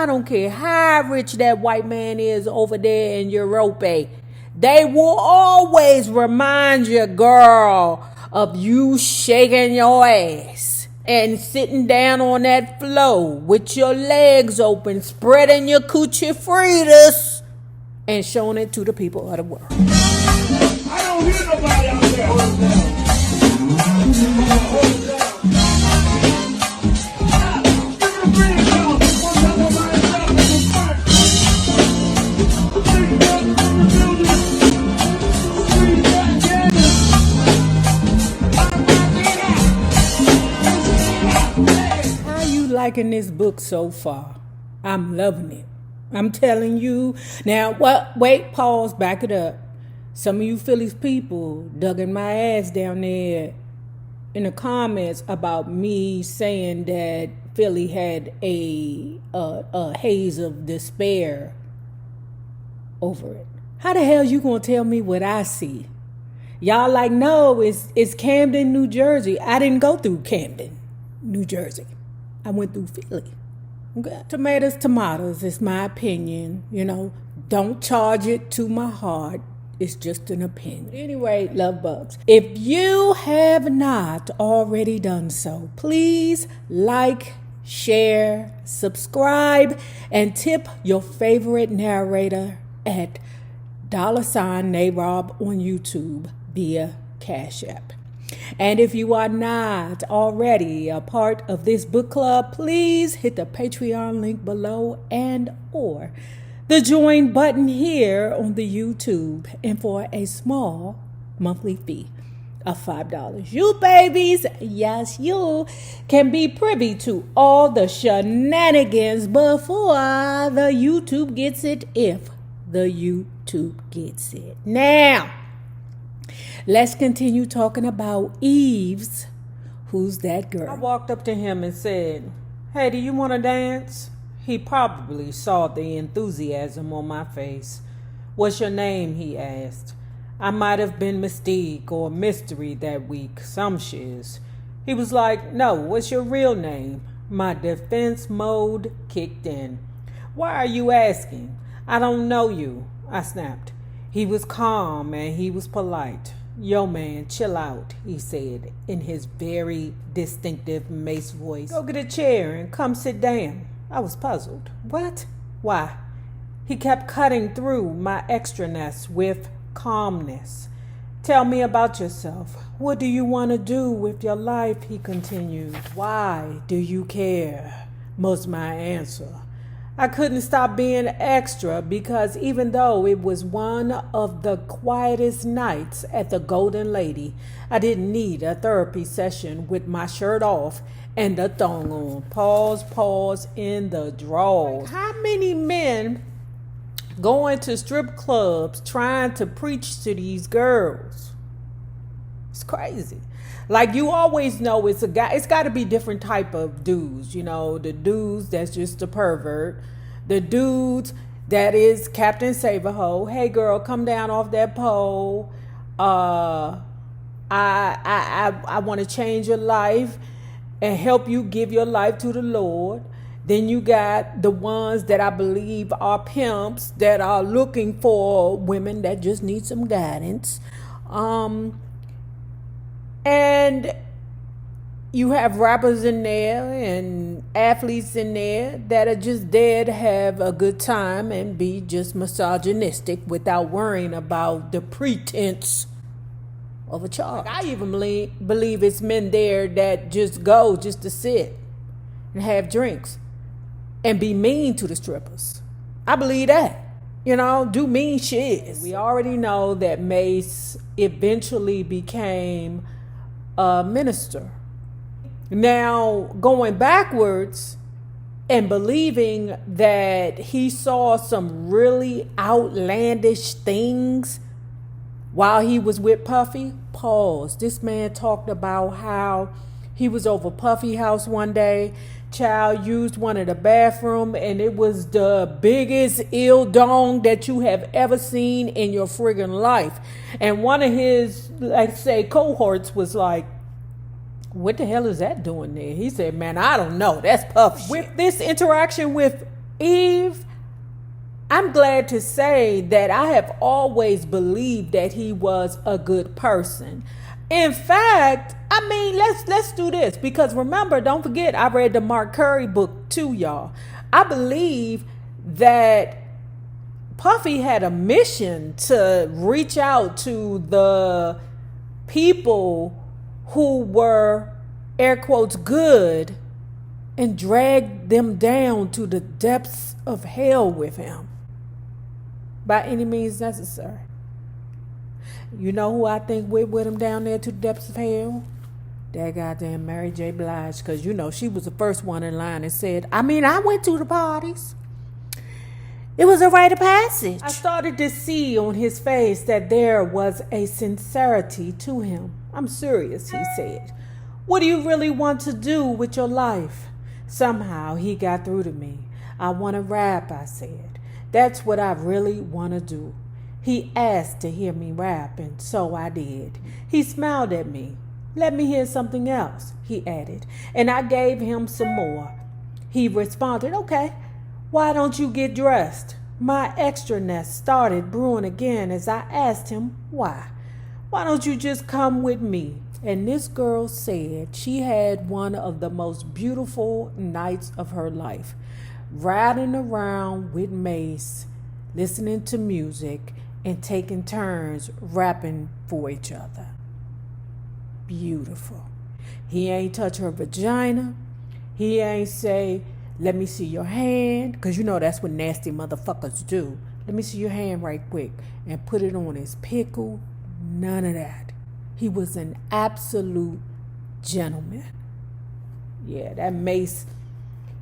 I don't care how rich that white man is over there in Europe. They will always remind you, girl, of you shaking your ass and sitting down on that floor with your legs open, spreading your coochie fritters and showing it to the people of the world. I don't hear nobody out there. Hold it down. How you liking this book so far? I'm loving it. I'm telling you. Now, what? Wait, pause, back it up. Some of you Phillies people dug in my ass down there in the comments about me saying that Philly had a haze of despair over it. How the hell you gonna tell me what I see? Y'all like, no, it's Camden, New Jersey. I didn't go through Camden, New Jersey. I went through Philly. Okay. Tomatoes, it's my opinion. Don't charge it to my heart. It's just an opinion. Anyway, love bugs. If you have not already done so, please like, share, subscribe, and tip your favorite narrator at $NAROB on YouTube via Cash App. And if you are not already a part of this book club, please hit the Patreon link below and or the join button here on the YouTube, and for a small monthly fee of $5. You babies, yes, you can be privy to all the shenanigans before the YouTube gets it, if the YouTube gets it. Now, let's continue talking about Eve's Who's That Girl? I walked up to him and said, "Hey, do you want to dance?" He probably saw the enthusiasm on my face. "What's your name?" he asked. I might have been Mystique or Mystery that week, some shiz. He was like, "No, what's your real name?" My defense mode kicked in. "Why are you asking? I don't know you," I snapped. He was calm and he was polite. "Yo, man, chill out," he said in his very distinctive Mace voice. "Go get a chair and come sit down." I was puzzled. What? Why? He kept cutting through my extraness with calmness. "Tell me about yourself. What do you want to do with your life?" he continued. "Why do you care?" was my answer. I couldn't stop being extra because even though it was one of the quietest nights at the Golden Lady, I didn't need a therapy session with my shirt off and the thong on. Pause in the drawers. How many men going to strip clubs trying to preach to these girls? It's crazy. Like, you always know it's a guy. It's got to be different type of dudes. The dudes that's just a pervert. The dudes that is Captain Save-A-Ho. "Hey girl, come down off that pole. I want to change your life and help you give your life to the Lord." Then you got the ones that I believe are pimps that are looking for women that just need some guidance. And you have rappers in there and athletes in there that are just there to have a good time and be just misogynistic without worrying about the pretense of a charge. I even believe it's men there that just go just to sit and have drinks and be mean to the strippers. I believe that. Do mean shit. We already know that Mace eventually became a minister. Now, going backwards and believing that he saw some really outlandish things while he was with Puffy, pause. This man talked about how he was over Puffy house one day. Child used one of the bathroom and it was the biggest ill dong that you have ever seen in your friggin' life. And one of his, let's say, cohorts was like, "What the hell is that doing there?" He said, "Man, I don't know. That's Puff shit." With this interaction with Eve, I'm glad to say that I have always believed that he was a good person. In fact, I mean, let's do this, because remember, don't forget, I read the Mark Curry book too, y'all. I believe that Puffy had a mission to reach out to the people who were, air quotes, good, and drag them down to the depths of hell with him by any means necessary. You know who I think went with him down there to the depths of hell? That goddamn Mary J. Blige, because you know she was the first one in line and said, I went to the parties. It was a rite of passage. I started to see on his face that there was a sincerity to him. I'm serious, he said. What do you really want to do with your life? Somehow he got through to me. I want to rap, I said. That's what I really want to do. He asked to hear me rap, and so I did. He smiled at me. Let me hear something else, he added, and I gave him some more. He responded, okay, why don't you get dressed? My extraness started brewing again as I asked him why. Why don't you just come with me? And this girl said she had one of the most beautiful nights of her life, riding around with Mace, listening to music, and taking turns rapping for each other. Beautiful. He ain't touch her vagina. He ain't say, let me see your hand, because you know that's what nasty motherfuckers do. Let me see your hand right quick, and put it on his pickle. None of that. He was an absolute gentleman. Yeah, that Mace,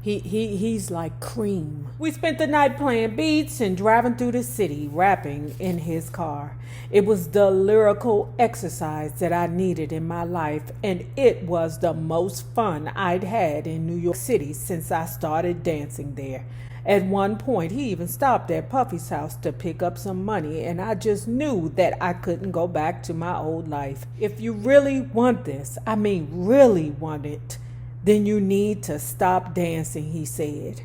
he's like cream. We spent the night playing beats and driving through the city, rapping in his car. It was the lyrical exercise that I needed in my life, and it was the most fun I'd had in New York City since I started dancing there. At one point, he even stopped at Puffy's house to pick up some money, and I just knew that I couldn't go back to my old life. If you really want this, really want it, then you need to stop dancing, he said.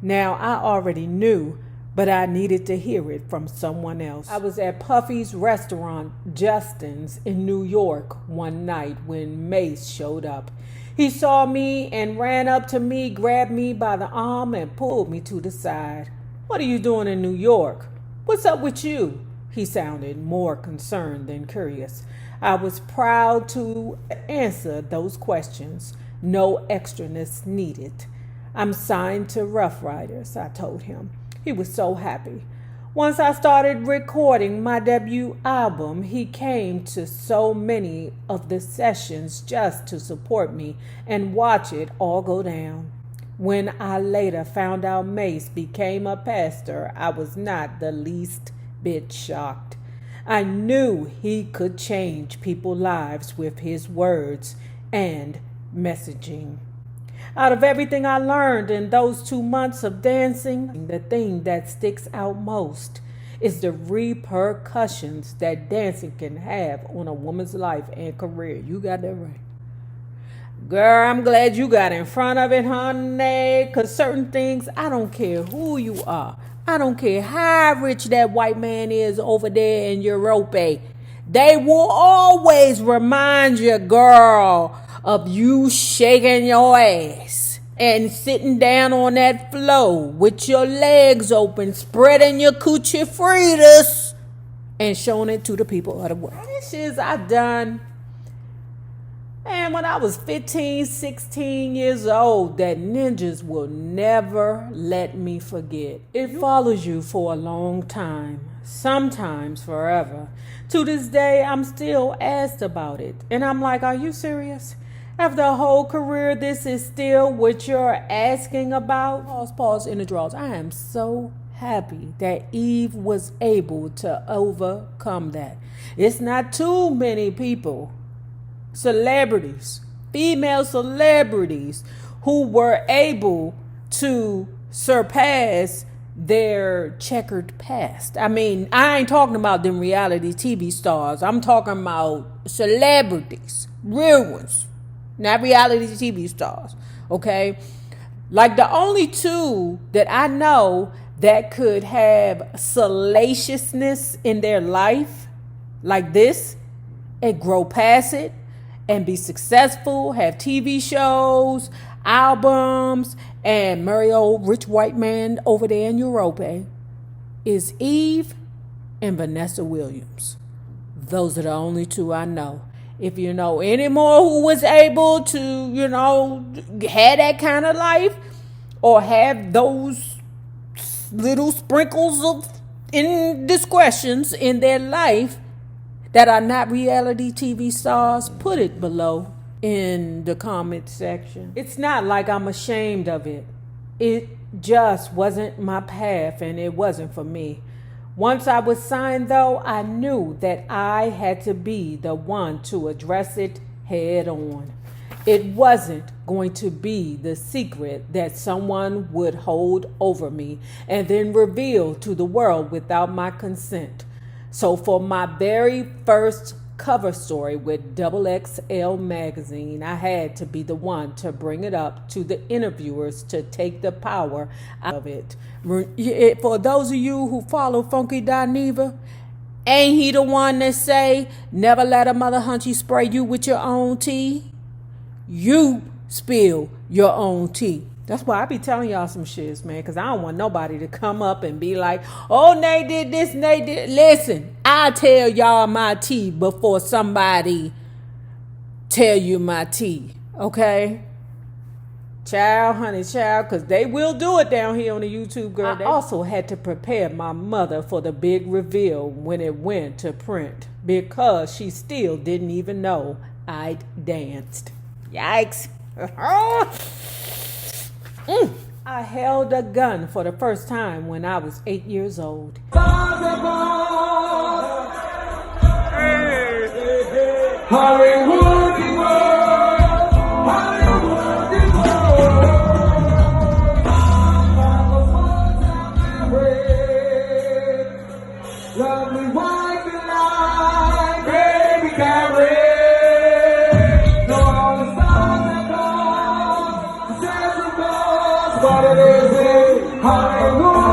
Now, I already knew, but I needed to hear it from someone else. I was at Puffy's restaurant, Justin's, in New York one night when Mace showed up. He saw me and ran up to me, grabbed me by the arm, and pulled me to the side. What are you doing in New York? What's up with you? He sounded more concerned than curious. I was proud to answer those questions. No extraness needed. I'm signed to Ruff Ryders, I told him. He was so happy. Once I started recording my debut album, he came to so many of the sessions just to support me and watch it all go down. When I later found out Mace became a pastor, I was not the least bit shocked. I knew he could change people's lives with his words and messaging. Out of everything I learned in those 2 months of dancing, the thing that sticks out most is the repercussions that dancing can have on a woman's life and career. You got that right. Girl, I'm glad you got in front of it, honey, because certain things, I don't care who you are. I don't care how rich that white man is over there in Europe. They will always remind you, girl, of you shaking your ass and sitting down on that floor with your legs open, spreading your coochie fritas and showing it to the people of the world. This is I done. And when I was 15, 16 years old, that ninjas will never let me forget. It follows you for a long time, sometimes forever. To this day, I'm still asked about it. And I'm like, are you serious? After a whole career, this is still what you're asking about? Pause in the draws. I am so happy that Eve was able to overcome that. It's not too many people, celebrities, female celebrities, who were able to surpass their checkered past. I ain't talking about them reality TV stars. I'm talking about celebrities, real ones. Not reality TV stars, okay? Like the only two that I know that could have salaciousness in their life like this and grow past it and be successful, have TV shows, albums, and marry old rich white man over there in Europe is Eve and Vanessa Williams. Those are the only two I know. If you know any more who was able to, have that kind of life or have those little sprinkles of indiscretions in their life that are not reality TV stars, put it below in the comment section. It's not like I'm ashamed of it. It just wasn't my path and it wasn't for me. Once I was signed, though, I knew that I had to be the one to address it head on. It wasn't going to be the secret that someone would hold over me and then reveal to the world without my consent. So for my very first cover story with XXL magazine, I had to be the one to bring it up to the interviewers to take the power out of it. For those of you who follow Funky Dineva, ain't he the one that say, never let a mother hunchy spray you with your own tea? You spill your own tea. That's why I be telling y'all some shits, man, because I don't want nobody to come up and be like, oh, they did this and they did. Listen, I tell y'all my tea before somebody tell you my tea, okay? Child, honey, child, because they will do it down here on the YouTube, girl. I also had to prepare my mother for the big reveal when it went to print because she still didn't even know I'd danced. Yikes. I held a gun for the first time when I was 8 years old. Hollywood, lovely white light, baby carry. What it is in Hollywood.